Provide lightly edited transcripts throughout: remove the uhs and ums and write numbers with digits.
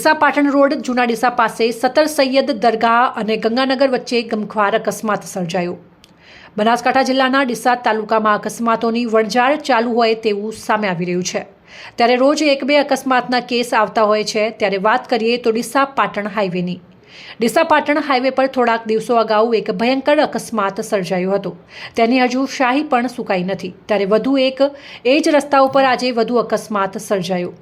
Deesa Patan road જૂના ડીસા પાસે સતર સૈયદ દરગાહ અને ગંગાનગર વચ્ચે ગમખ્વાર અકસ્માત સર્જાયો। બનાસકાંઠા જિલ્લાના ડીસા તાલુકામાં અકસ્માતોની વણઝાર ચાલુ હોય તેવું સામે આવી રહ્યું છે। ત્યારે રોજ એક બે અકસ્માતના કેસ આવતા હોય છે। ત્યારે વાત કરીએ તો ડીસા પાટણ હાઈવેની। ડીસા પાટણ હાઈવે પર થોડાક દિવસો અગાઉ એક ભયંકર અકસ્માત સર્જાયો હતો। તેની હજુ શાહી પણ સુકાઈ નથી। ત્યારે વધુ એક એ જ રસ્તા ઉપર આજે વધુ અકસ્માત સર્જાયો।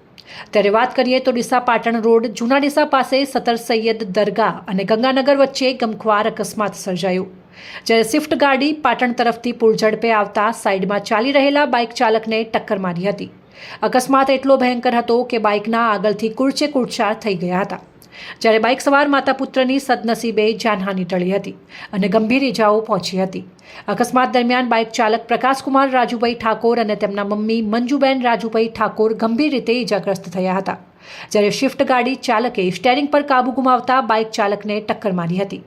ત્યારે વાત કરીએ તો ડીસા પાટણ રોડ જૂના ડીસા પાસે સતર સૈયદ દરગાહ અને ગંગાનગર વચ્ચે ગમખ્વાર અકસ્માત સર્જાયો। જ્યારે સ્વિફ્ટ ગાડી પાટણ તરફથી પૂરઝડપે આવતા સાઈડમાં ચાલી રહેલા બાઇક ચાલકને ટક્કર મારી હતી। અકસ્માત એટલો ભયંકર હતો કે બાઇકના આગળથી કૂંચે કૂંચા થઈ ગયા હતા। જ્યારે બાઇક સવાર માતા પુત્રની સદનસીબે જાનહાનિ ટળી હતી અને ગંભીર ઇજાઓ પહોંચી હતી। અકસ્માત દરમિયાન બાઇક ચાલક પ્રકાશકુમાર રાજુભાઈ ઠાકોર અને તેમના મમ્મી મંજુબેન રાજુભાઈ ઠાકોર ગંભીર રીતે ઇજાગ્રસ્ત થયા હતા। જ્યારે સ્વિફ્ટ ગાડી ચાલકે સ્ટેરિંગ પર કાબુ ગુમાવતા બાઇક ચાલકને ટક્કર મારી હતી।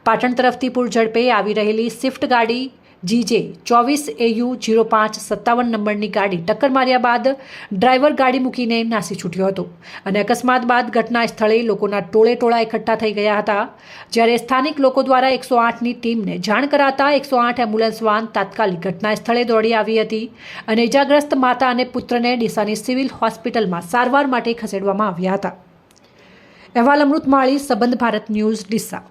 પાટણ તરફથી પૂરઝડપે આવી રહેલી સ્વિફ્ટ ગાડી GJ 24AU0557 નંબરની ગાડી ટક્કર માર્યા બાદ ડ્રાઈવર ગાડી મૂકીને નાસી છૂટ્યો હતો અને અકસ્માત બાદ ઘટના સ્થળે લોકોના ટોળે એકઠા થઈ ગયા હતા। જ્યારે સ્થાનિક લોકો દ્વારા 108ની ટીમને જાણ કરાતા 108 એમ્બ્યુલન્સ વાન તાત્કાલિક ઘટના સ્થળે દોડી આવી હતી અને ઇજાગ્રસ્ત માતા અને પુત્રને ડીસાની સિવિલ હોસ્પિટલમાં સારવાર માટે ખસેડવામાં આવ્યા હતા। અહેવાલ અમૃત માળી, સંબંધ ભારત ન્યૂઝ, ડીસા।